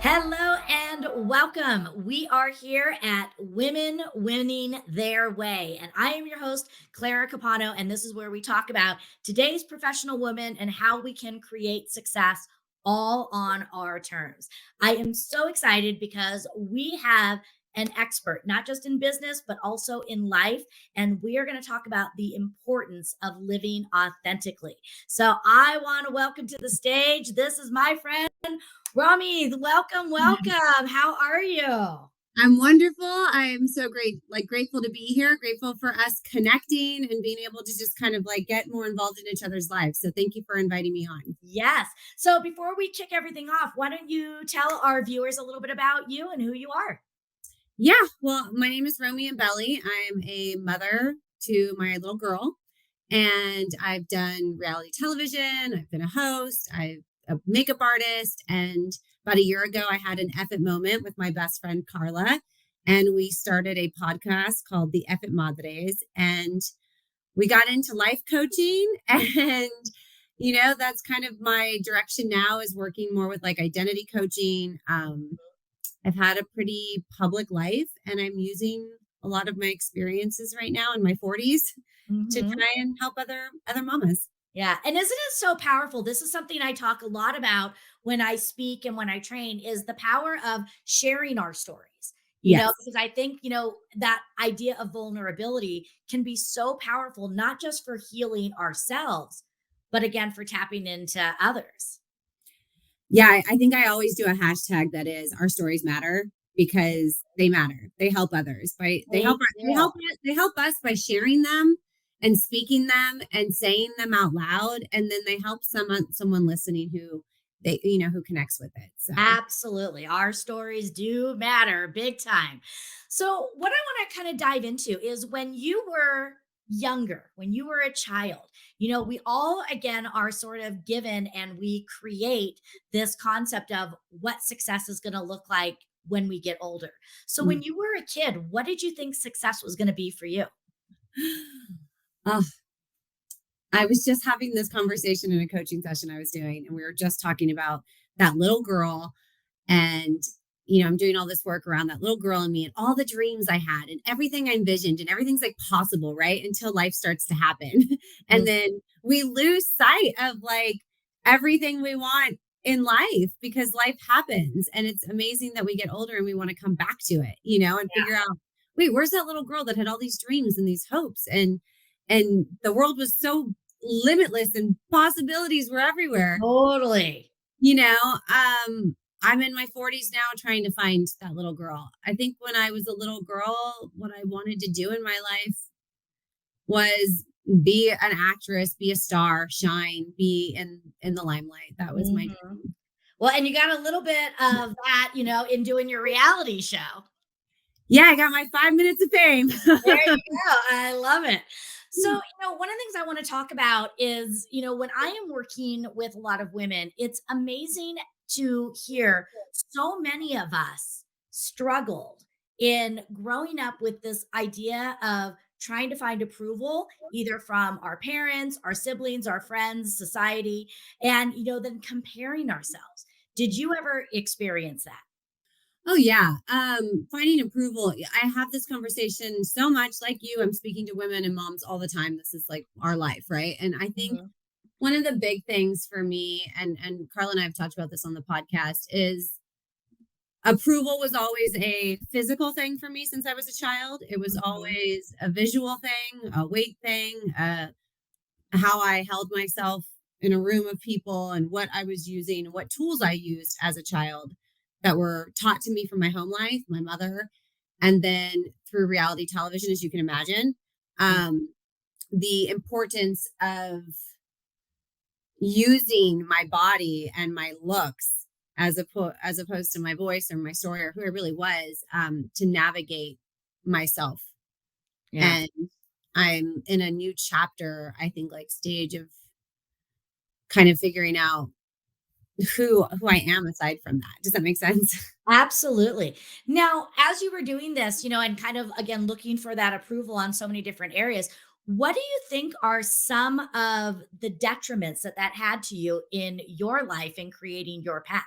Hello and welcome. We are here at Women Winning Their Way. And I am your host, Clara Capano. And this is where we talk about today's professional women and how we can create success all on our terms. I am so excited because we have an expert, not just in business, but also in life. And we are going to talk about the importance of living authentically. So I want to welcome to the stage. This is my friend. Romi, welcome, welcome. How are you? I'm wonderful. I'm so grateful to be here, grateful for us connecting and being able to just kind of get more involved in each other's lives. So thank you for inviting me on. Yes. So before we kick everything off, why don't you tell our viewers a little bit about you and who you are? Yeah, well, my name is Romi Imbelli. I'm a mother to my little girl, and I've done reality television. I've been a host. I'm a makeup artist, and about a year ago, I had an effort moment with my best friend Carla, and we started a podcast called The Effort Madres, and we got into life coaching and that's kind of my direction now is working more with identity coaching. I've had a pretty public life and I'm using a lot of my experiences right now in my 40s to Mhm. try and help other mamas. Yeah. And isn't it so powerful? This is something I talk a lot about when I speak and when I train is the power of sharing our stories. Yes. Because I think, that idea of vulnerability can be so powerful, not just for healing ourselves, but again, for tapping into others. Yeah, I think I always do a hashtag that is our stories matter because they matter. They help others by they They help our- do. they help us by sharing them and speaking them and saying them out loud, and then they help someone listening who who connects with it. So Absolutely. Our stories do matter big time. So, what I want to kind of dive into is when you were younger, when you were a child, we all, again, are sort of given and we create this concept of what success is going to look like when we get older. So, when mm. you were a kid, what did you think success was going to be for you? Oh, I was just having this conversation in a coaching session I was doing, and we were just talking about that little girl. And, I'm doing all this work around that little girl in me and all the dreams I had and everything I envisioned, and everything's like possible, right? Until life starts to happen. And Mm. then we lose sight of everything we want in life because life happens. And it's amazing that we get older and we want to come back to it, and figure out, wait, where's that little girl that had all these dreams and these hopes? And the world was so limitless and possibilities were everywhere. Totally. You know, I'm in my 40s now trying to find that little girl. I think when I was a little girl, what I wanted to do in my life was be an actress, be a star, shine, be in the limelight. That was my Mhm. Well, and you got a little bit of that, in doing your reality show. Yeah, I got my 5 minutes of fame. There you go. I love it. So, one of the things I want to talk about is, when I am working with a lot of women, it's amazing to hear so many of us struggled in growing up with this idea of trying to find approval either from our parents, our siblings, our friends, society, and, then comparing ourselves. Did you ever experience that? Oh yeah. Finding approval. I have this conversation so much like you. I'm speaking to women and moms all the time. This is like our life, right? And I think Mhm. one of the big things for me, and Carla and I have talked about this on the podcast, is approval was always a physical thing for me since I was a child. It was Mhm. always a visual thing, a weight thing, how I held myself in a room of people and what I was using, what tools I used as a child that were taught to me from my home life, my mother, and then through reality television, as you can imagine. The importance of using my body and my looks as opposed to my voice or my story or who I really was, to navigate myself. Yeah. And I'm in a new chapter, I think, like stage of kind of figuring out who I am aside from that. Does that make sense? Absolutely. Now, as you were doing this, and kind of again looking for that approval on so many different areas, what do you think are some of the detriments that had to you in your life in creating your path?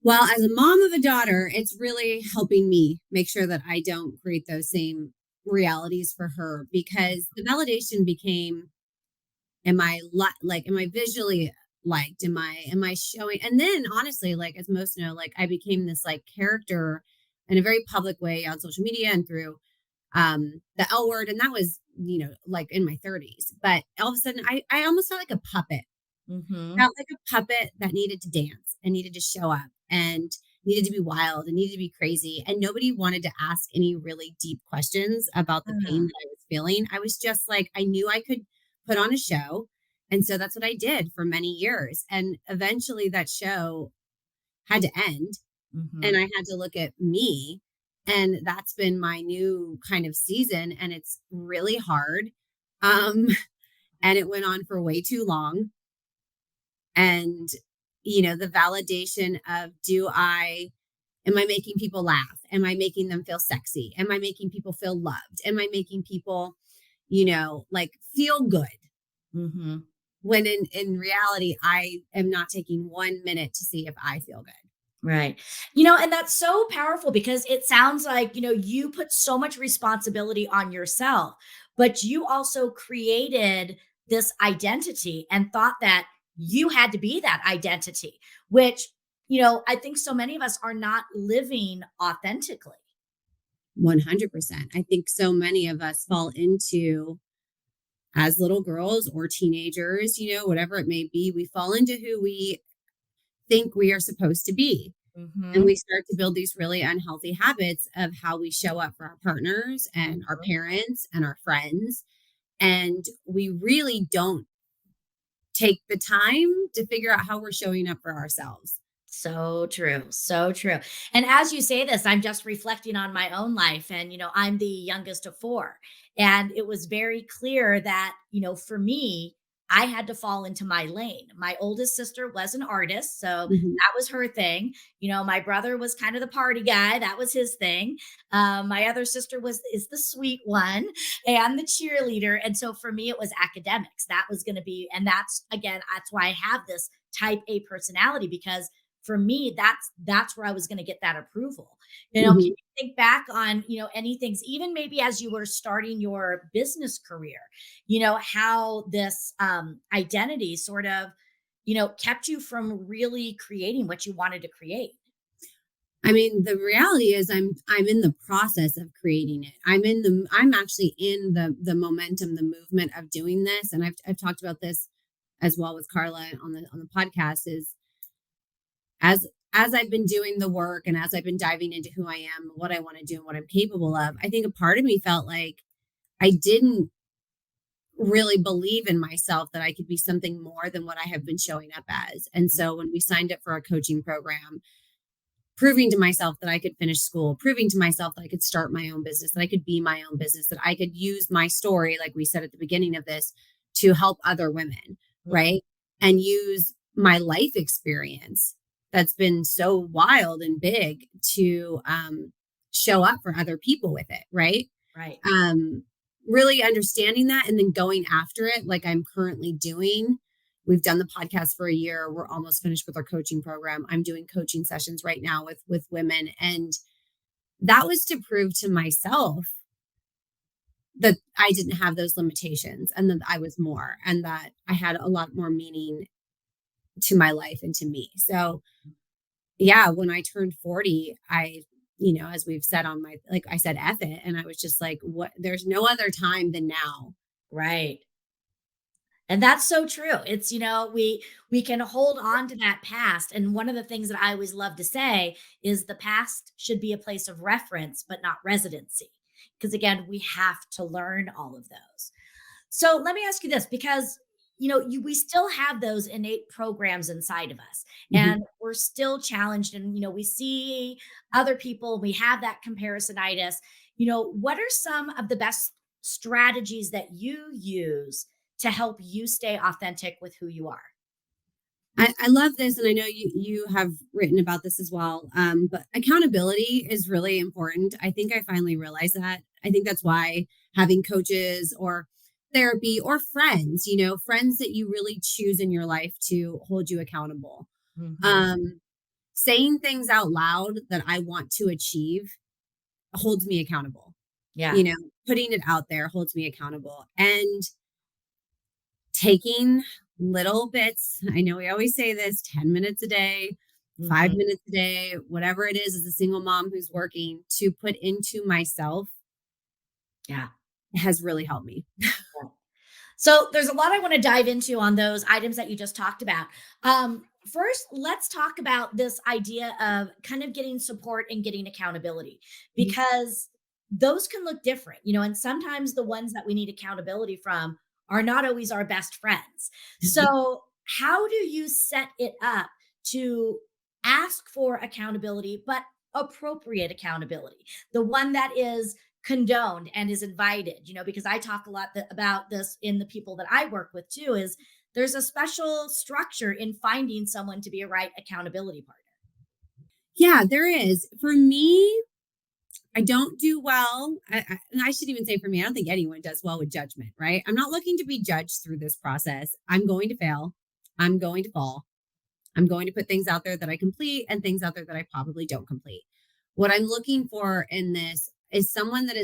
Well, as a mom of a daughter, it's really helping me make sure that I don't create those same realities for her, because the validation became, am I visually liked? Am I showing? And then honestly, like, as most know, like, I became this like character in a very public way on social media and through the L word. And that was, like in my 30s. But all of a sudden I almost felt like a puppet. Hmm. Felt like a puppet that needed to dance and needed to show up and needed to be wild and needed to be crazy. And nobody wanted to ask any really deep questions about the pain that I was feeling. I was just like, I knew I could put on a show. And so that's what I did for many years. And eventually that show had to end. Hmm. And I had to look at me. And that's been my new kind of season. And it's really hard. Um, and it went on for way too long. And the validation of, am I making people laugh? Am I making them feel sexy? Am I making people feel loved? Am I making people, like, feel good? Hmm. When in reality, I am not taking 1 minute to see if I feel good. Right. And that's so powerful because it sounds like, you put so much responsibility on yourself, but you also created this identity and thought that you had to be that identity, which, I think so many of us are not living authentically. 100%. I think so many of us fall into, as little girls or teenagers, whatever it may be, we fall into who we think we are supposed to be. And Hmm. we start to build these really unhealthy habits of how we show up for our partners and our parents and our friends. And we really don't take the time to figure out how we're showing up for ourselves. So true. So true. And as you say this, I'm just reflecting on my own life. And, I'm the youngest of four. And it was very clear that, for me, I had to fall into my lane. My oldest sister was an artist. So Mhm, that was her thing. My brother was kind of the party guy. That was his thing. My other sister is the sweet one and the cheerleader. And so for me, it was academics. That was going to be, and that's why I have this type A personality because for me that's where I was going to get that approval. Can mhm. you think back on any things, even maybe as you were starting your business career, how this identity sort of kept you from really creating what you wanted to create? I mean, the reality is I'm in the process of creating it. I'm actually in the momentum, the movement of doing this. And I've talked about this as well with Carla on the podcast, is as as I've been doing the work and as I've been diving into who I am, what I want to do and what I'm capable of, I think a part of me felt like I didn't really believe in myself that I could be something more than what I have been showing up as. And so when we signed up for a coaching program, proving to myself that I could finish school, proving to myself that I could start my own business, that I could be my own business, that I could use my story, like we said at the beginning of this, to help other women, Mhm. right? And use my life experience that's been so wild and big to show up for other people with it, right? Right. um, really understanding that and then going after it like I'm currently doing. We've done the podcast for a year. We're almost finished with our coaching program. I'm doing coaching sessions right now with women, and that was to prove to myself that I didn't have those limitations and that I was more and that I had a lot more meaning to my life and to me. So, yeah, when I turned 40, as we've said on my, like I said, F it. And I was just like, what? There's no other time than now. Right. And that's so true. It's, we can hold on to that past. And one of the things that I always love to say is the past should be a place of reference, but not residency. Because again, we have to learn all of those. So let me ask you this because we still have those innate programs inside of us Mhm. and we're still challenged and we see other people, we have that comparisonitis. What are some of the best strategies that you use to help you stay authentic with who you are? I love this, and I know you have written about this as well. But accountability is really important. I think I finally realized that. I think that's why having coaches or therapy or friends, friends that you really choose in your life to hold you accountable. Mhm. Um, saying things out loud that I want to achieve holds me accountable. Yeah. Putting it out there holds me accountable. And taking little bits, I know we always say this, 10 minutes a day, Mhm. 5 minutes a day, whatever it is as a single mom who's working to put into myself Yeah. has really helped me. Yeah. So there's a lot I want to dive into on those items that you just talked about. First, let's talk about this idea of kind of getting support and getting accountability, Mhm. because those can look different, and sometimes the ones that we need accountability from are not always our best friends. So, how do you set it up to ask for accountability, but appropriate accountability? The one that is condoned and is invited, because I talk a lot about this in the people that I work with too, is there's a special structure in finding someone to be a right accountability partner. Yeah, there is. For me, I don't do well. And I should even say for me, I don't think anyone does well with judgment, right? I'm not looking to be judged through this process. I'm going to fail. I'm going to fall. I'm going to put things out there that I complete and things out there that I probably don't complete. What I'm looking for in this is someone that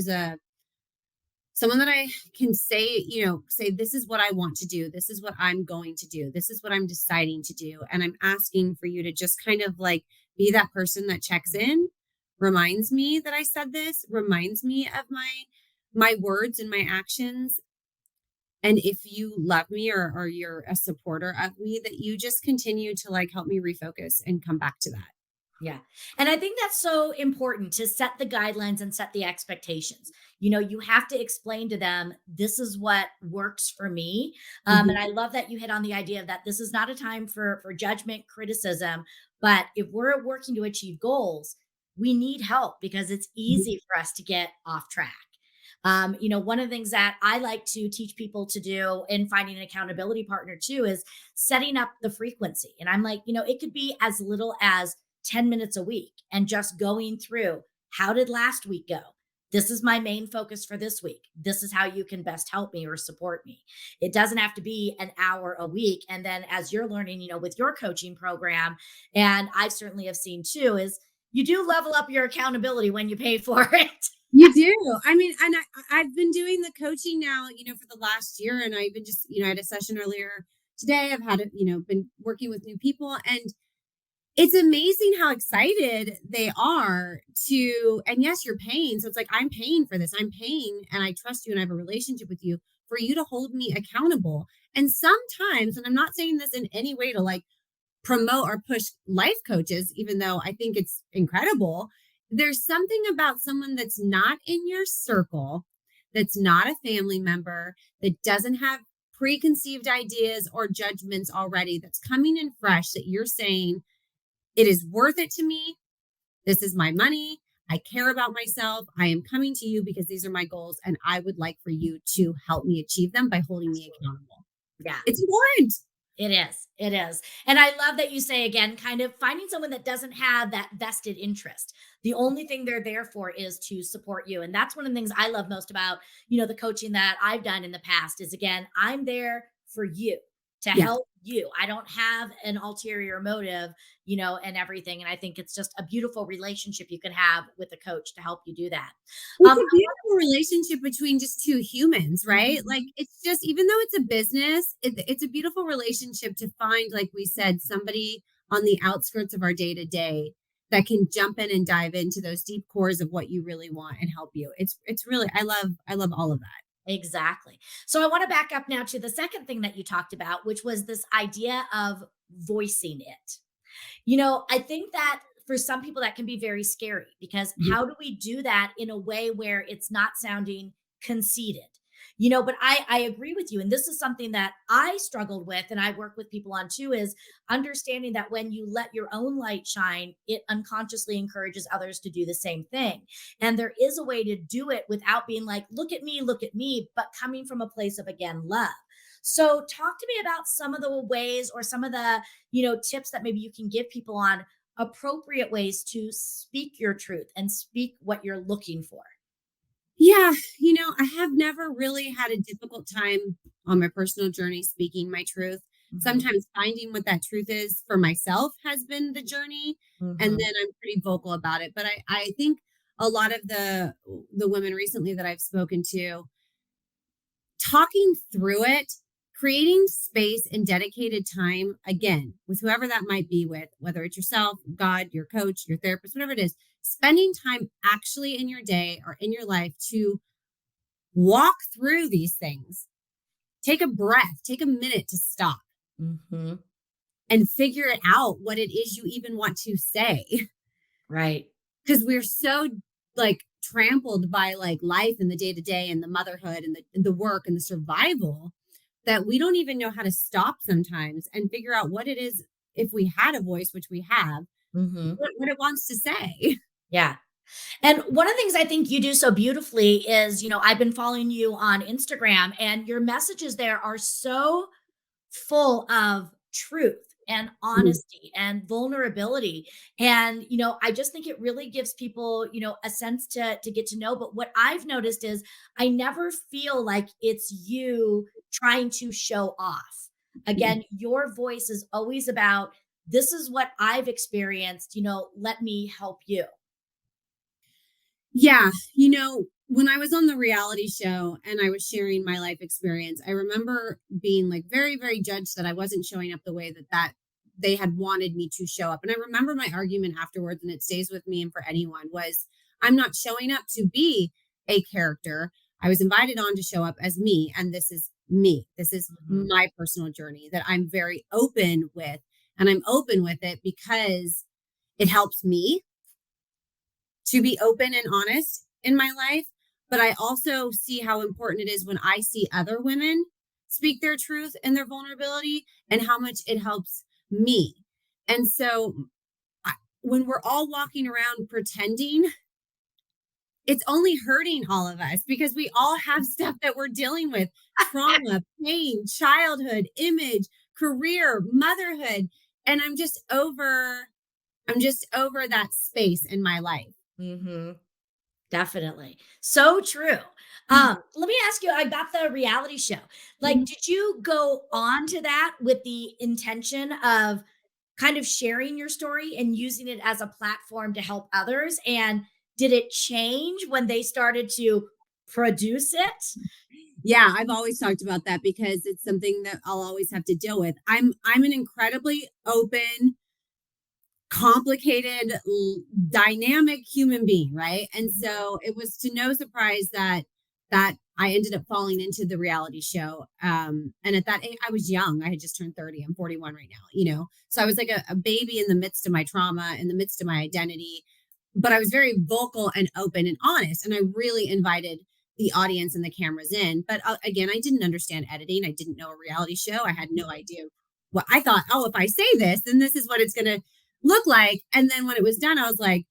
I can say, say, this is what I want to do. This is what I'm going to do. This is what I'm deciding to do. And I'm asking for you to just kind of like be that person that checks in, reminds me that I said this, reminds me of my words and my actions. And if you love me or you're a supporter of me, that you just continue to like help me refocus and come back to that. Yeah. And I think that's so important to set the guidelines and set the expectations. You have to explain to them, this is what works for me. And Mhm, I love that you hit on the idea of that this is not a time for judgment, criticism, but if we're working to achieve goals, we need help because it's mhm. easy for us to get off track. One of the things that I like to teach people to do in finding an accountability partner too is setting up the frequency. And I'm like, it could be as little as 10 minutes a week and just going through, how did last week go? This is my main focus for this week. This is how you can best help me or support me. It doesn't have to be an hour a week. And then as you're learning, with your coaching program, and I certainly have seen too, is you do level up your accountability when you pay for it. You do. I mean, and I've been doing the coaching now, for the last year, and I even just, I had a session earlier today. I've had, been working with new people, and it's amazing how excited they are to. And yes, you're paying, so it's like I'm paying for this. I'm paying, and I trust you, and I have a relationship with you for you to hold me accountable. And sometimes, and I'm not saying this in any way to like promote or push life coaches, even though I think it's incredible. There's something about someone that's not in your circle, that's not a family member, that doesn't have preconceived ideas or judgments already, that's coming in fresh, that you're saying, it is worth it to me. This is my money. I care about myself. I am coming to you because these are my goals, and I would like for you to help me achieve them by holding me Absolutely. accountable. Yeah. It's important. It is. It is. And I love that you say again, kind of finding someone that doesn't have that vested interest. The only thing they're there for is to support you. And that's one of the things I love most about, the coaching that I've done in the past is again, I'm there for you to Yeah. help you. I don't have an ulterior motive, and everything. And I think it's just a beautiful relationship you can have with a coach to help you do that. It's Um, a beautiful relationship between just two humans, right? Like mhm. it's just, even though it's a business, it's a beautiful relationship to find, like we said, somebody on the outskirts of our day to day that can jump in and dive into those deep cores of what you really want and help you. It's really, I love all of that. Exactly. So I want to back up now to the second thing that you talked about, which was this idea of voicing it. I think that for some people that can be very scary because Mhm. how do we do that in a way where it's not sounding conceited? But I agree with you. And this is something that I struggled with and I work with people on too, is understanding that when you let your own light shine, it unconsciously encourages others to do the same thing. And there is a way to do it without being like, look at me, but coming from a place of, again, love. So talk to me about some of the ways or some of the, tips that maybe you can give people on appropriate ways to speak your truth and speak what you're looking for. Yeah, I have never really had a difficult time on my personal journey speaking my truth. Mhm. sometimes finding what that truth is for myself has been the journey. And Mhm. then I'm pretty vocal about it. But I think a lot of the women recently that I've spoken to, talking through it, creating space and dedicated time, again, with whoever that might be with, whether it's yourself, God, your coach, your therapist, whatever it is, spending time actually in your day or in your life to walk through these things. Take a breath, take a minute to stop Mhm. and figure it out what it is you even want to say. Right. Because we're so like trampled by like life and the day to day and the motherhood and the work and the survival that we don't even know how to stop sometimes and figure out what it is, if we had a voice, which we have, Mhm. what it wants to say. Yeah. And one of the things I think you do so beautifully is, I've been following you on Instagram, and your messages there are so full of truth and honesty and vulnerability. And I just think it really gives people a sense to get to know. But what I've noticed is I never feel like it's you trying to show off. Again, your voice is always about, this is what I've experienced, let me help you. Yeah, when I was on the reality show and I was sharing my life experience, I remember being like very, very judged that I wasn't showing up the way that they had wanted me to show up. And I remember my argument afterwards, and it stays with me and for anyone, was I'm not showing up to be a character. I was invited on to show up as me, and this is me. This is Mhm. my personal journey that I'm very open with. And I'm open with it because it helps me to be open and honest in my life. But I also see how important it is when I see other women speak their truth and their vulnerability and how much it helps me. And so I, when we're all walking around pretending, it's only hurting all of us because we all have stuff that we're dealing with: trauma, pain, childhood, image, career, motherhood. And I'm just over that space in my life. Mhm. Definitely. So true. Let me ask you about the reality show. Like, Mhm. did you go on to that with the intention of kind of sharing your story and using it as a platform to help others? And did it change when they started to produce it? Yeah, I've always talked about that because it's something that I'll always have to deal with. I'm an incredibly open, complicated, dynamic human being, right? And so it was to no surprise that I ended up falling into the reality show. And at that age, I was young. I had just turned 30. I'm 41 right now. So I was like a baby in the midst of my trauma, in the midst of my identity. But I was very vocal and open and honest. And I really invited the audience and the cameras in. But again, I didn't understand editing. I didn't know a reality show. I had no idea what I thought. Oh, if I say this, then this is what it's going to look like. And then when it was done, I was like,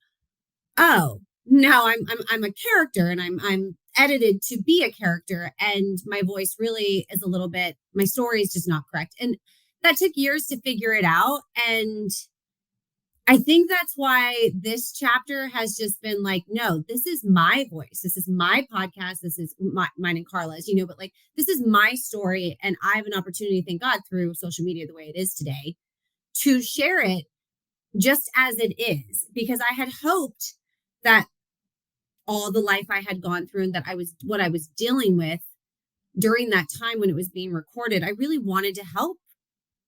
oh no, I'm a character, and I'm edited to be a character, and my voice really is a little bit, my story is just not correct. And that took years to figure it out. And I think that's why this chapter has just been like, no, this is my voice. This is my podcast. This is mine and Carla's, but like, this is my story. And I have an opportunity, thank God, through social media the way it is today, to share it just as it is, because I had hoped that all the life I had gone through and that I was what I was dealing with during that time when it was being recorded, I really wanted to help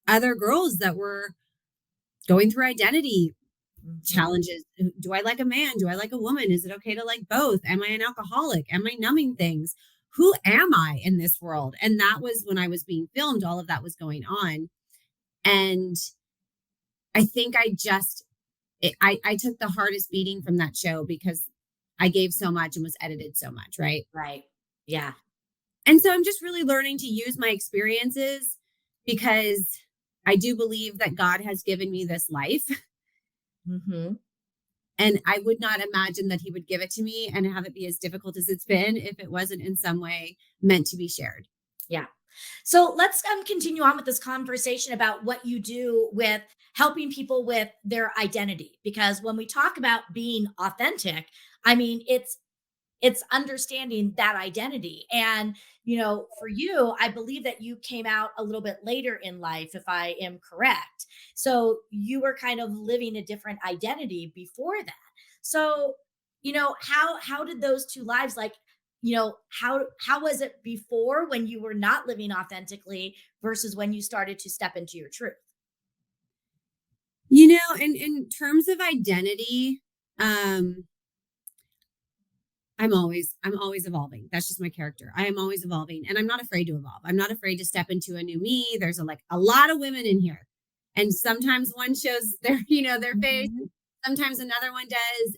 other girls that were going through identity Mhm. challenges. Do I like a man? Do I like a woman? Is it okay to like both? Am I an alcoholic? Am I numbing things? Who am I in this world? And that was when I was being filmed, all of that was going on. And I think I took the hardest beating from that show because I gave so much and was edited so much, right? Right. Yeah. And so I'm just really learning to use my experiences because I do believe that God has given me this life. Mhm. And I would not imagine that He would give it to me and have it be as difficult as it's been if it wasn't in some way meant to be shared. Yeah. So let's continue on with this conversation about what you do with helping people with their identity. Because when we talk about being authentic, I mean, it's it's understanding that identity. And, for you, I believe that you came out a little bit later in life, if I am correct. So you were kind of living a different identity before that. So, how did those two lives, like, how was it before, when you were not living authentically, versus when you started to step into your truth? In terms of identity, um, I'm always evolving. That's just my character. I am always evolving and I'm not afraid to evolve. I'm not afraid to step into a new me. There's a lot of women in here. And sometimes one shows their, their face, Mhm. and sometimes another one does.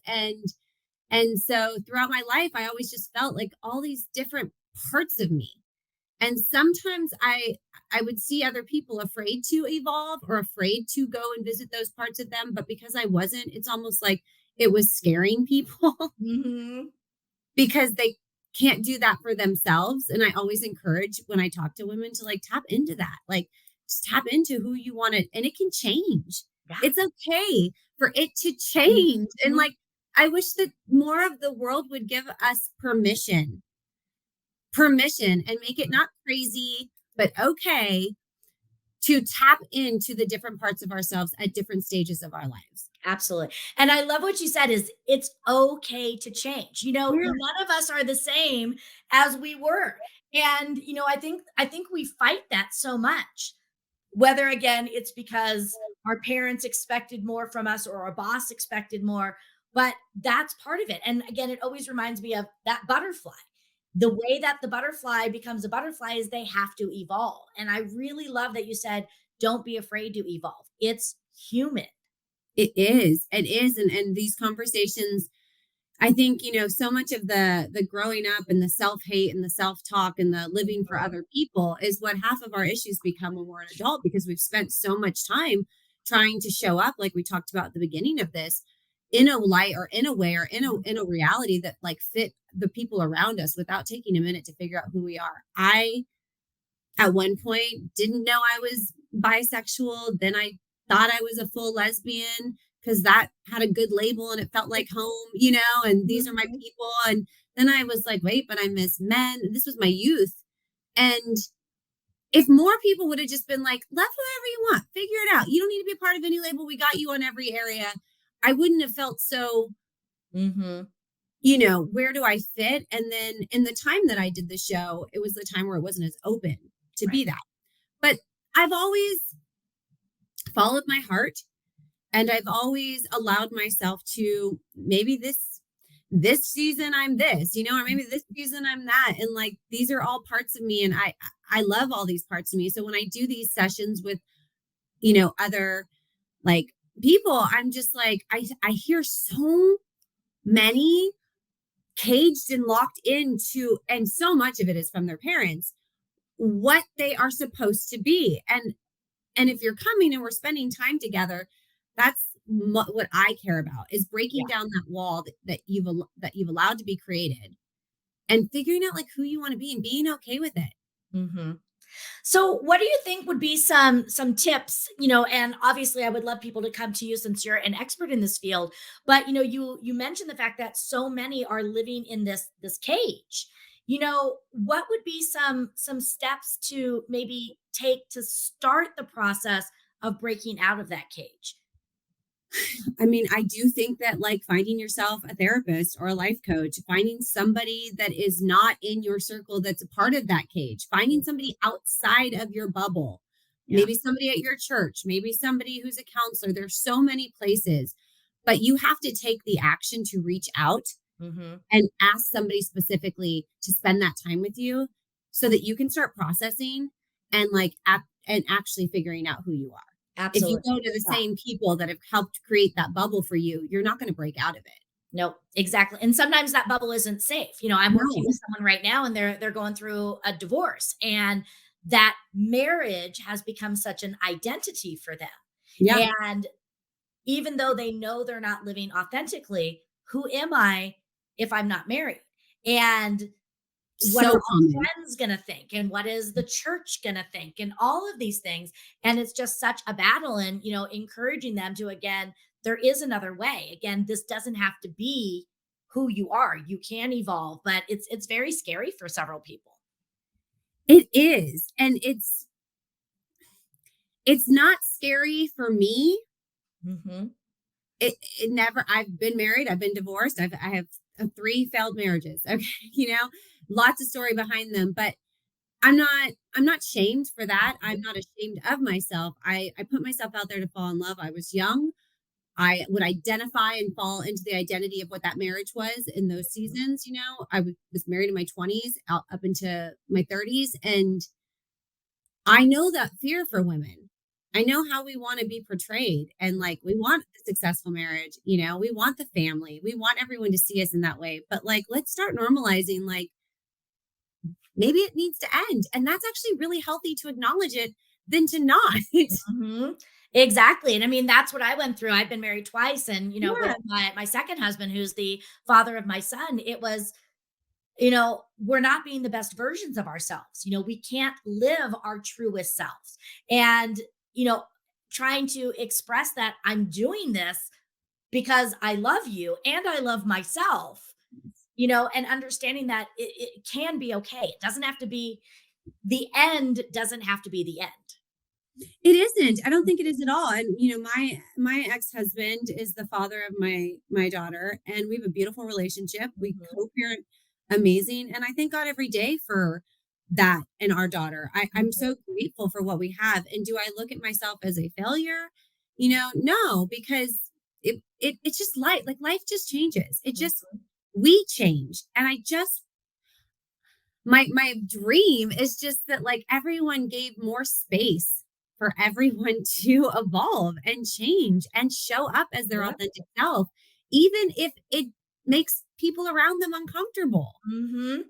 And so throughout my life, I always just felt like all these different parts of me. And sometimes I would see other people afraid to evolve or afraid to go and visit those parts of them, but because I wasn't, it's almost like it was scaring people Mhm. because they can't do that for themselves. And I always encourage when I talk to women to like tap into that, like just tap into who you want to, and it can change. Yeah. It's okay for it to change. And Mhm. like, I wish that more of the world would give us permission and make it not crazy, but okay to tap into the different parts of ourselves at different stages of our lives. Absolutely. And I love what you said, is it's okay to change. Yeah. None of us are the same as we were. And I think we fight that so much. Whether, again, it's because our parents expected more from us, or our boss expected more, but that's part of it. And again, it always reminds me of that butterfly. The way that the butterfly becomes a butterfly is they have to evolve. And I really love that you said, don't be afraid to evolve. It's human. It is. It is. And these conversations, I think, so much of the growing up and the self-hate and the self-talk and the living for Mhm. other people is what half of our issues become when we're an adult, because we've spent so much time trying to show up, like we talked about at the beginning of this, in a light or in a way or in a reality that like fit the people around us without taking a minute to figure out who we are. I at one point didn't know I was bisexual. Then I thought I was a full lesbian because that had a good label and it felt like home, and these are my Mhm. people. And then I was like, wait, but I miss men. This was my youth. And if more people would have just been like, love whoever you want, figure it out. You don't need to be a part of any label. We got you on every area. I wouldn't have felt so, Mhm. where do I fit? And then in the time that I did the show, it was the time where it wasn't as open to Right. be that. But I've always followed my heart, and I've always allowed myself to maybe this season I'm this, or maybe this season I'm that. And like these are all parts of me, and I love all these parts of me. So when I do these sessions with, other like people, I'm just like I hear so many caged and locked into, and so much of it is from their parents, what they are supposed to be. And if you're coming and we're spending time together, that's what I care about, is breaking Yeah. down that wall that you've allowed to be created, and figuring out like who you want to be and being okay with it. Mhm. So, what do you think would be some tips? And obviously, I would love people to come to you since you're an expert in this field. But you mentioned the fact that so many are living in this cage. What would be some steps to maybe take to start the process of breaking out of that cage? I mean, I do think that like finding yourself a therapist or a life coach, finding somebody that is not in your circle that's a part of that cage, finding somebody outside of your bubble, Yeah. maybe somebody at your church, maybe somebody who's a counselor. There's so many places, but you have to take the action to reach out Hmm. and ask somebody specifically to spend that time with you so that you can start processing and and actually figuring out who you are. If you Absolutely. go to the same people that have helped create that bubble for you, you're not going to break out of it. No, exactly. And sometimes that bubble isn't safe. I'm working No. with someone right now, and they're going through a divorce, and that marriage has become such an identity for them. Yeah. And even though they know they're not living authentically, who am I if I'm not married? And what are So all common. friends going to think? And what is the church going to think? And all of these things. And it's just such a battle, and, encouraging them to, again, there is another way. Again, this doesn't have to be who you are. You can evolve, but it's very scary for several people. It is. And it's not scary for me. Mhm. It never I've been married, I've been divorced, I have three failed marriages. Okay. Lots of story behind them, but I'm not shamed for that. I'm not ashamed of myself. I put myself out there to fall in love. I was young. I would identify and fall into the identity of what that marriage was in those seasons. Was married in my 20s up into my 30s. And I know that fear for women. I know how we want to be portrayed. And like, we want the successful marriage, we want the family, we want everyone to see us in that way. But like, let's start normalizing, like, maybe it needs to end. And that's actually really healthy to acknowledge it than to not. Mhm. Exactly, and I mean, that's what I went through. I've been married twice, and, with Yeah. my second husband, who's the father of my son, it was, we're not being the best versions of ourselves. We can't live our truest selves. And, you know, trying to express that I'm doing this because I love you and I love myself, and understanding that it can be okay. It doesn't have to be the end, doesn't have to be the end. It isn't. I don't think it is at all. And my ex-husband is the father of my daughter, and we have a beautiful relationship. We Mhm, co-parent amazing, and I thank God every day for that and our daughter. I'm mhm, so grateful for what we have. And do I look at myself as a failure? No, because it's just life. Like, life just changes. It just mhm. we change. And I just my dream is just that, like, everyone gave more space for everyone to evolve and change and show up as their Yep. authentic self, even if it makes people around them uncomfortable. Mhm.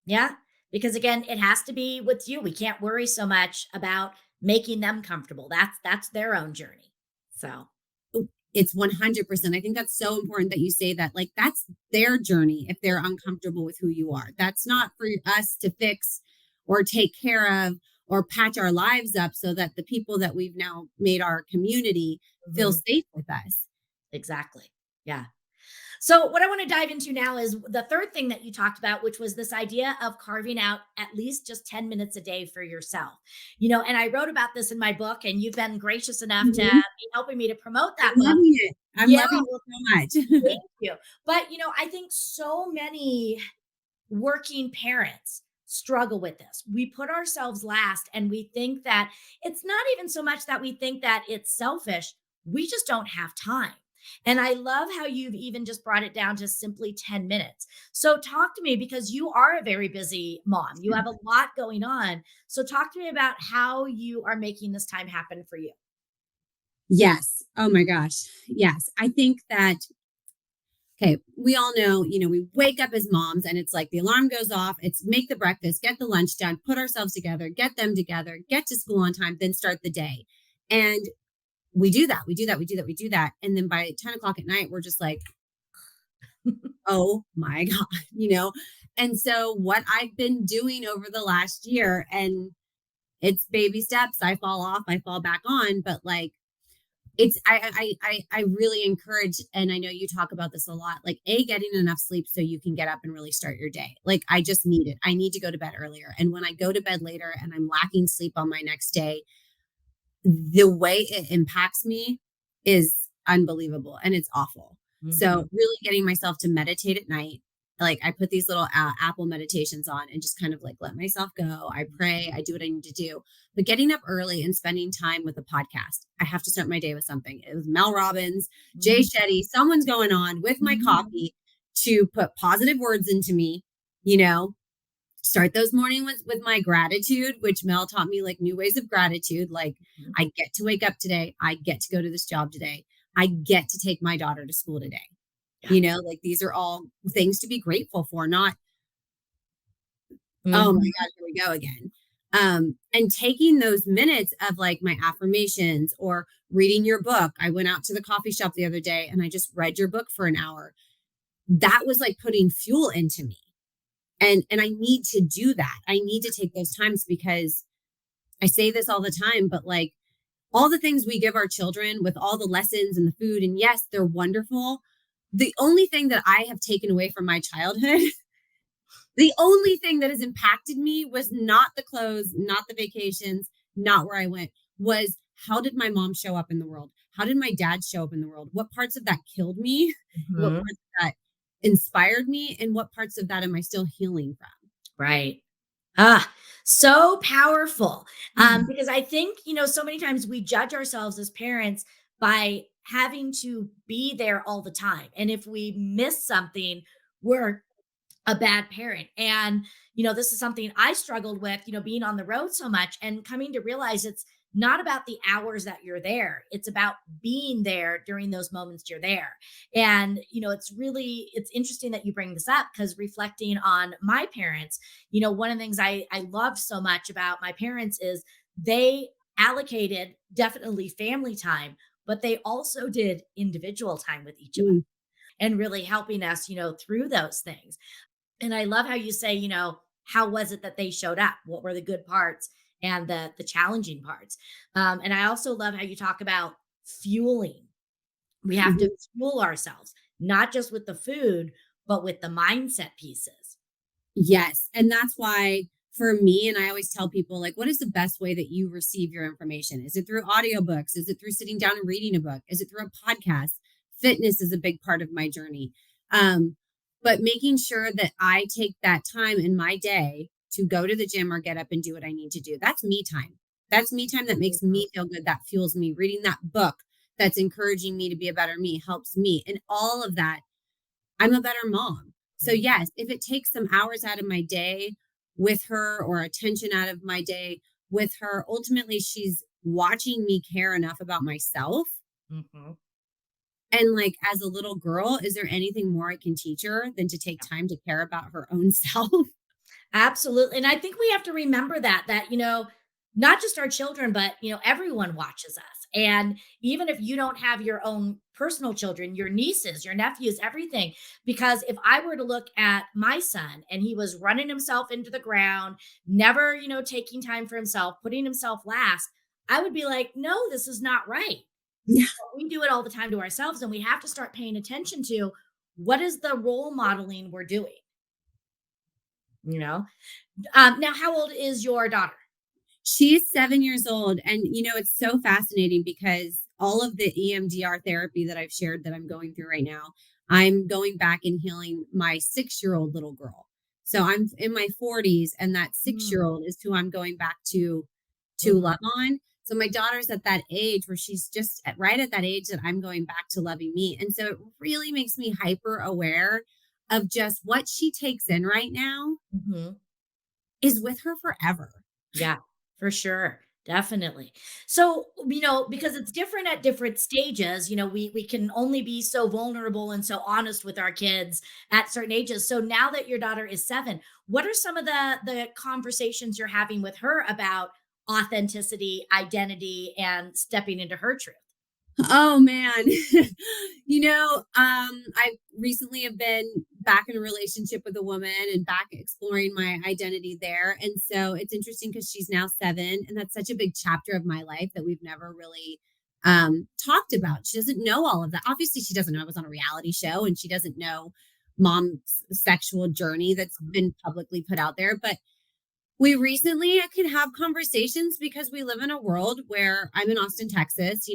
Yeah, because again, it has to be with you. We can't worry so much about making them comfortable. That's their own journey. So, It's 100%. I think that's so important that you say that. Like, that's their journey if they're uncomfortable with who you are. That's yeah. not for us to fix or take care of or patch our lives up so that the people that we've now made our community feel Mhm. safe with us. Exactly. Yeah. So, what I want to dive into now is the third thing that you talked about, which was this idea of carving out at least just 10 minutes a day for yourself. And I wrote about this in my book, and you've been gracious enough to Mhm. be helping me to promote that I'm book. loving it. I'm Yeah, loving it so much. thank you. But, I think so many working parents struggle with this. We put ourselves last, and we think that it's not even so much that we think that it's selfish, we just don't have time. And I love how you've even just brought it down to simply 10 minutes. So, talk to me because you are a very busy mom. You have a lot going on. So, talk to me about how you are making this time happen for you. Yes. Oh my gosh. Yes. I think that, okay, we all know, we wake up as moms and it's like the alarm goes off. It's make the breakfast, get the lunch done, put ourselves together, get them together, get to school on time, then start the day. And we do that. We do that. We do that. We do that. And then by 10 o'clock at night, we're just like, oh my God, you know? And so, what I've been doing over the last year, and it's baby steps, I fall off, I fall back on, but like, it's I really encourage, and I know you talk about this a lot, like, getting enough sleep so you can get up and really start your day. Like, I just need it. I need to go to bed earlier. And when I go to bed later and I'm lacking sleep on my next day, the way it impacts me is unbelievable, and it's awful. Mhm, So really getting myself to meditate at night. Like, I put these little Apple meditations on and just kind of like let myself go. I pray, I do what I need to do. But getting up early and spending time with a podcast. I have to start my day with something. It was Mel Robbins, Jay mhm, Shetty, someone's going on with my mhm, coffee to put positive words into me, you know, start those mornings with my gratitude, which Mel taught me, like, new ways of gratitude. Like, mhm. I get to wake up today. I get to go to this job today. I get to take my daughter to school today. Yeah. Like, these are all things to be grateful for, not, oh my Mhm, God, here we go again. And taking those minutes of like my affirmations or reading your book. I went out to the coffee shop the other day and I just read your book for an hour. That was like putting fuel into me. And I need to do that. I need to take those times because I say this all the time, but like, all the things we give our children with all the lessons and the food, and yes, they're wonderful, the only thing that I have taken away from my childhood, the only thing that has impacted me was not the clothes, not the vacations, not where I went, was how did my mom show up in the world? How did my dad show up in the world? What parts of that killed me? What Mhm. parts of that inspired me? And what parts of that am I still healing Right. Ah, so powerful. from? Because I think, so many times we judge ourselves as parents by having to be there all the time. And if we miss something, we're a bad parent. And, this is something I struggled with, being on the road so much and coming to realize it's not about the hours that you're there. It's about being there during those moments you're there. And, it's interesting that you bring this up because reflecting on my parents, one of the things I love so much about my parents is they allocated definitely family time, but they also did individual time with each of us Mm, and really helping us, through those things. And I love how you say, how was it that they showed up? What were the good parts and the challenging parts? And I also love how you talk about fueling. We have to mhm. fuel ourselves, not just with the food, but with the mindset pieces. Yes. And that's why for me, and I always tell people, like, what is the best way that you receive your information? Is it through audiobooks? Is it through sitting down and reading a book? Is it through a podcast? Fitness is a big part of my journey. Um, but making sure that I take that time in my day to go to the gym or get up and do what I need to do. That's me time. That's me time that makes Mhm, me feel good. That fuels me. Reading that book that's encouraging me to be a better me helps me. And all of that, I'm a better mom. So, mhm. yes, if it takes some hours out of my day with her or attention out of my day with her, ultimately, she's watching me care enough about myself. Mhm. And, like, as a little girl, is there anything more I can teach her than to take time to care about her own self? Absolutely. And I think we have to remember that, not just our children, but, everyone watches us. And even if you don't have your own personal children, your nieces, your nephews, everything, because if I were to look at my son and he was running himself into the ground, never, taking time for himself, putting himself last, I would be like, no, this is not right. Yeah. But we do it all the time to ourselves. And we have to start paying attention to what is the role modeling we're doing, you know? Now, how old is your daughter? She's 7 years old, and, it's so fascinating because all of the EMDR therapy that I've shared that I'm going through right now, I'm going back and healing my 6-year-old little girl. So I'm in my 40s, and that Mm, 6-year-old is who I'm going back to mhm, love on. So my daughter's at that age where she's just right at that age that I'm going back to loving me. And so it really makes me hyper aware of just what she takes in right now mhm. is with her forever. Yeah, for sure. Definitely. So, because it's different at different stages, we can only be so vulnerable and so honest with our kids at certain ages. So now that your daughter is 7, what are some of the conversations you're having with her about authenticity, identity, and stepping into her truth? Oh man. I recently have been back in a relationship with a woman and back exploring my identity there. And so it's interesting because she's now 7, and that's such a big chapter of my life that we've never really talked about. She doesn't know all of that. Obviously, she doesn't know I was on a reality show, and she doesn't know mom's sexual journey that's been publicly put out there. But we recently could have conversations because we live in a world where I'm in Austin, Texas,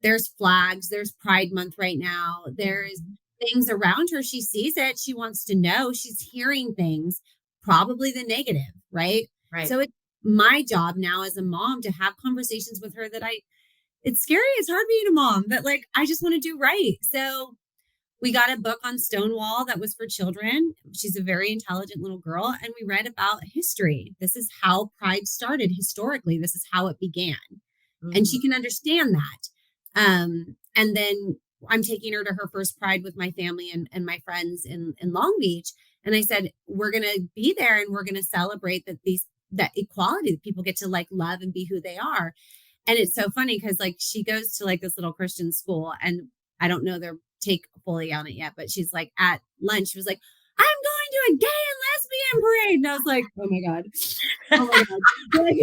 there's flags, there's Pride Month right now. There's Mhm. things around her. She sees it. She wants to know. She's hearing things, probably the negative, right? Right. So it's my job now as a mom to have conversations with her that it's scary. It's hard being a mom, but like, I just want to do right. So we got a book on Stonewall that was for children. She's a very intelligent little girl. And we read about history. This is how Pride started historically. This is how it began, and Mhm. she can understand that. And then I'm taking her to her first Pride with my family and my friends in Long Beach. And I said, we're going to be there and we're going to celebrate that equality, that people get to like love and be who they are. And it's so funny because like she goes to like this little Christian school, and I don't know their take fully on it yet, but she's like at lunch, she was like, I'm going to a gay and lesbian parade. And I was like, oh my God. Oh my God. Like,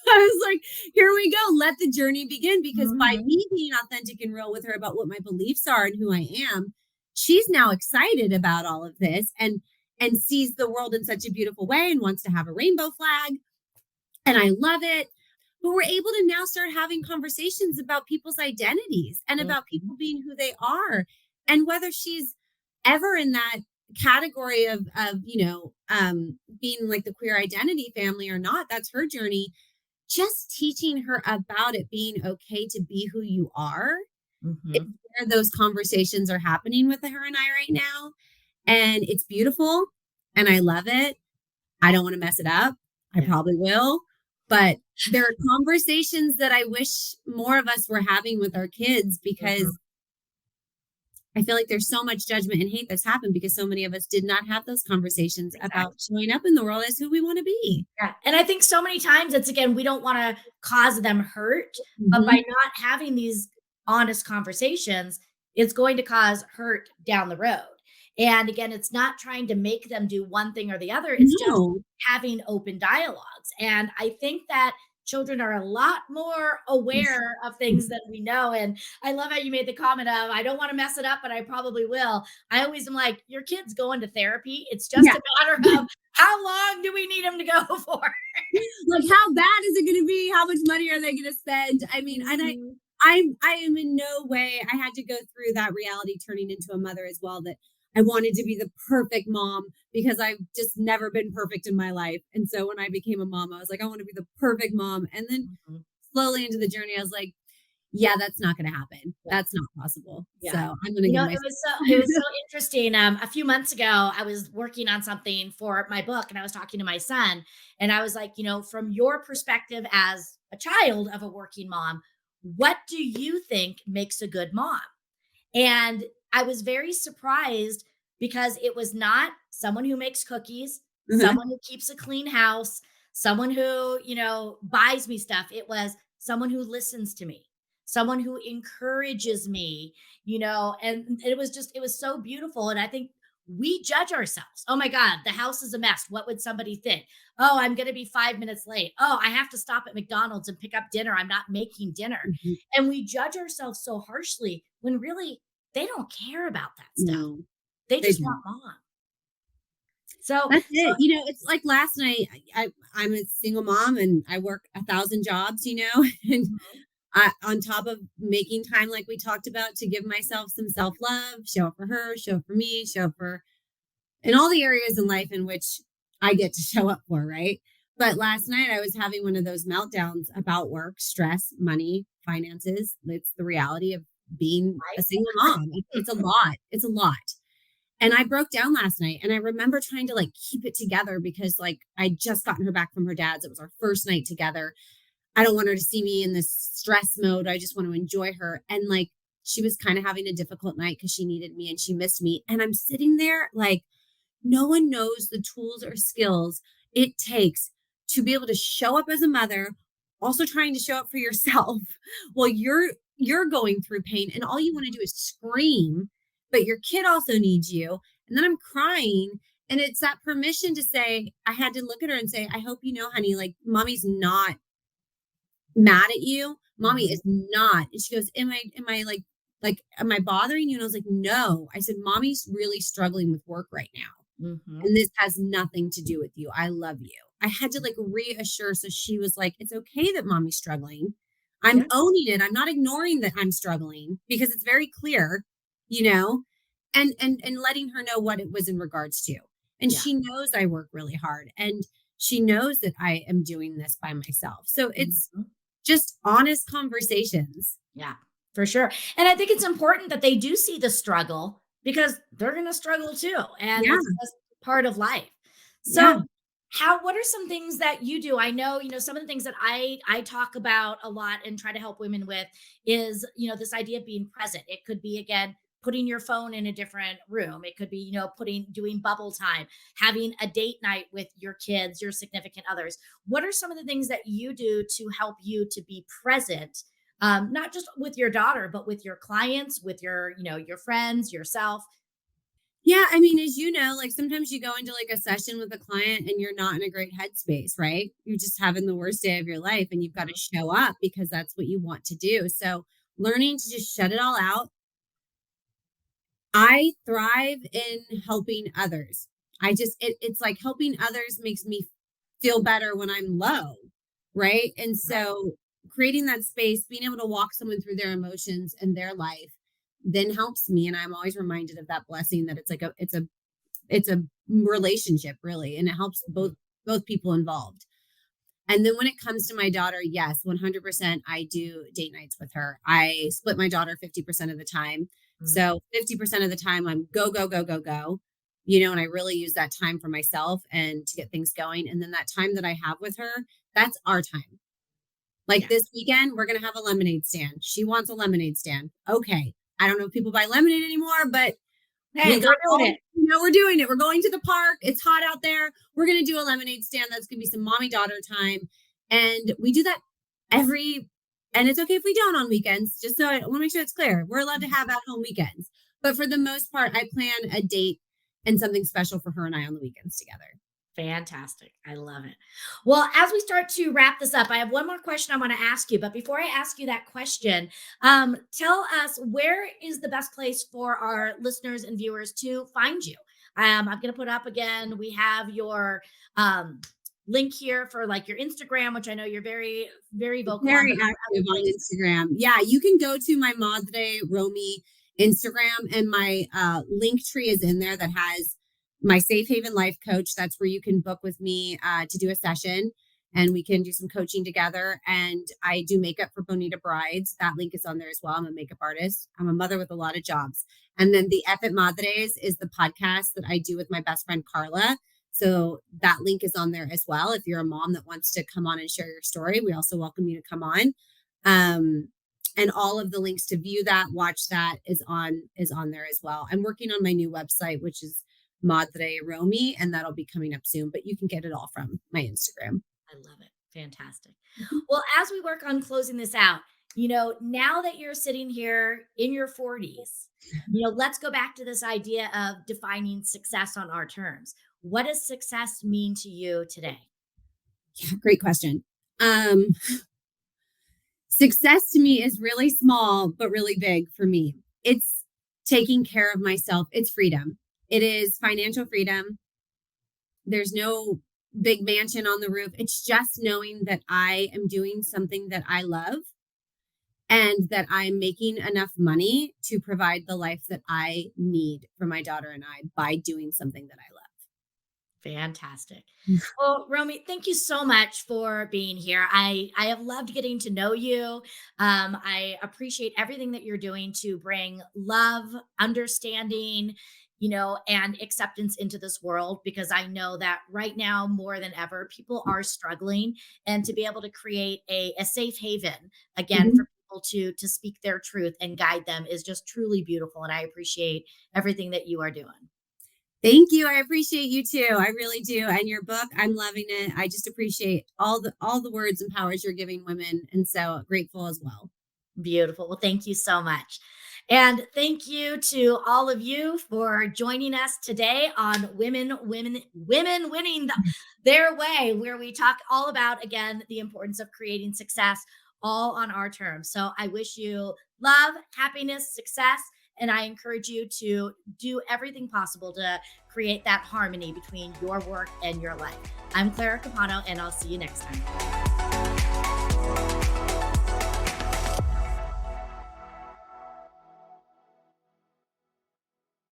I was like, here we go. Let the journey begin. Because by Mhm. me being authentic and real with her about what my beliefs are and who I am, she's now excited about all of this and sees the world in such a beautiful way and wants to have a rainbow flag. And I love it. But we're able to now start having conversations about people's identities and about Mhm. people being who they are. And whether she's ever in that category of being like the queer identity family or not, that's her journey. Just teaching her about it being okay to be who you are is Mhm. where those conversations are happening with her and I right now. And it's beautiful and I love it. I don't want to mess it up. I Yeah. probably will. But there are conversations that I wish more of us were having with our kids Mhm. because I feel like there's so much judgment and hate that's happened because so many of us did not have those conversations about Exactly. showing up in the world as who we want to be. Yeah, and I think so many times it's again, we don't wanna cause them hurt, but by Hmm. not having these honest conversations, it's going to cause hurt down the road. And again, it's not trying to make them do one thing or the other, it's just No. having open dialogues. And I think that children are a lot more aware of things than we know. And I love how you made the comment of, I don't wanna mess it up, but I probably will. I always am like, your kid's going to therapy. It's just Yeah. a matter of how long do we need them to go for? Like how bad is it going to be? How much money are they going to spend? I mean, and Mhm. I am in no way. I had to go through that reality turning into a mother as well. That I wanted to be the perfect mom because I've just never been perfect in my life. And so when I became a mom, I was like, I want to be the perfect mom. And then Mhm. slowly into the journey, I was like, yeah, that's not going to happen. Yeah, That's not possible. So yeah. I'm going to You give know, myself. it was so interesting. A few months ago, I was working on something for my book, and I was talking to my son, and I was like, from your perspective as a child of a working mom, what do you think makes a good mom? And I was very surprised because it was not someone who makes cookies, Uh-huh. someone who keeps a clean house, someone who, buys me stuff. It was someone who listens to me, someone who encourages me, and it was so beautiful. And I think we judge ourselves. Oh my God, the house is a mess. What would somebody think? Oh, I'm going to be 5 minutes late. Oh, I have to stop at McDonald's and pick up dinner. I'm not making dinner. Mhm. And we judge ourselves so harshly when really they don't care about that stuff. No, They they just want don't. mom. So That's so it. It's like last night. I'm a single mom and I work 1,000 jobs. And Mhm, on top of making time, like we talked about, to give myself some self love, show up for her, show up for me, show up for in all the areas in life in which I get to show up for. Right. But last night I was having one of those meltdowns about work, stress, money, finances. It's the reality of being a right? single mom. It's a lot. It's a lot. And I broke down last night and I remember trying to like keep it together because like I'd just gotten her back from her dad's. It was our first night together. I don't want her to see me in this stress mode. I just want to enjoy her. And like she was kind of having a difficult night because she needed me and she missed me. And I'm sitting there like no one knows the tools or skills it takes to be able to show up as a mother, also trying to show up for yourself while you're going through pain and all you want to do is scream, but your kid also needs you. And then I'm crying and it's that permission to say, I had to look at her and say, I hope you know, honey, like mommy's not mad at you. Mommy Mhm, is not. And she goes, am I like, am I bothering you? And I was like, no. I said, mommy's really struggling with work right now. mhm. And this has nothing to do with you. I love you. I had to like reassure. So she was like, it's okay that mommy's struggling. I'm Yeah, owning it. I'm not ignoring that I'm struggling because it's very clear, you know, and letting her know what it was in regards to. And yeah. she knows I work really hard and she knows that I am doing this by myself. So it's Mhm. just honest conversations. Yeah, for sure. And I think it's important that they do see the struggle because they're going to struggle too. And Yeah. it's just part of life. Yeah. So, what are some things that you do? I know, some of the things that I talk about a lot and try to help women with is, this idea of being present. It could be again putting your phone in a different room. It could be, doing bubble time, having a date night with your kids, your significant others. What are some of the things that you do to help you to be present, not just with your daughter, but with your clients, with your friends, yourself. Yeah, I mean, as you know, like sometimes you go into like a session with a client and you're not in a great headspace, right? You're just having the worst day of your life and you've got to Mhm. show up because that's what you want to do. So, learning to just shut it all out, I thrive in helping others. It's like helping others makes me feel better when I'm low, right? And Right. so creating that space, being able to walk someone through their emotions and their life then helps me, and I'm always reminded of that blessing that it's a relationship really, and it helps Mhm. both people involved. And then when it comes to my daughter, yes, 100% I do date nights with her. I split my daughter 50% of the time. Mhm. So 50% of the time I'm go, go, go, go, go, you know, and I really use that time for myself and to get things going. And then that time that I have with her, that's our time. Like Yes. this weekend, we're going to have a lemonade stand. She wants a lemonade stand. Okay. I don't know if people buy lemonade anymore, but Hey, we got we're doing all, it. we're doing it. We're going to the park. It's hot out there. We're going to do a lemonade stand. That's going to be some mommy daughter time. And we do that every, and it's okay if we don't on weekends. Just so I want to make sure it's clear. We're allowed to have at home weekends. But for the most part, I plan a date and something special for her and I on the weekends together. Fantastic. I love it. Well, as we start to wrap this up, I have one more question I want to ask you. But before I ask you that question, tell us, where is the best place for our listeners and viewers to find you? I'm going to put up again. We have your link here for like your Instagram, which I know you're very, very vocal on, Very but are there active other on places? Instagram. Yeah, you can go to my Madre Romi Instagram, and my link tree is in there that has my Safe Haven Life Coach. That's where you can book with me to do a session, and we can do some coaching together. And I do makeup for Bonita Brides. That link is on there as well. I'm a makeup artist. I'm a mother with a lot of jobs. And then the F at Madres is the podcast that I do with my best friend Carla. So that link is on there as well. If you're a mom that wants to come on and share your story, we also welcome you to come on. Um, and all of the links to view that, watch that is on there as well. I'm working on my new website, which is Madre Romi, and that'll be coming up soon. But you can get it all from my Instagram. I love it. Fantastic. Mhm. Well, as we work on closing this out, now that you're sitting here in your 40s, let's go back to this idea of defining success on our terms. What does success mean to you today? Yeah, great question. Um, Success to me is really small, but really big for me. It's taking care of myself. It's freedom. It is financial freedom. There's no big mansion on the roof. It's just knowing that I am doing something that I love and that I'm making enough money to provide the life that I need for my daughter and I by doing something that I Fantastic. love. Well, Romy, thank you so much for being here. I have loved getting to know you. I appreciate everything that you're doing to bring love, understanding, and acceptance into this world, because I know that right now more than ever, people are struggling, and to be able to create a safe haven again Mhm. for people to speak their truth and guide them is just truly beautiful. And I appreciate everything that you are doing. Thank you. I appreciate you too. I really do. And your book, I'm loving it. I just appreciate all the words and powers you're giving women, and so grateful as well. Beautiful. Well, thank you so much. And thank you to all of you for joining us today on Women Winning Their Way, where we talk all about, again, the importance of creating success all on our terms. So I wish you love, happiness, success, and I encourage you to do everything possible to create that harmony between your work and your life. I'm Clara Capano, and I'll see you next time.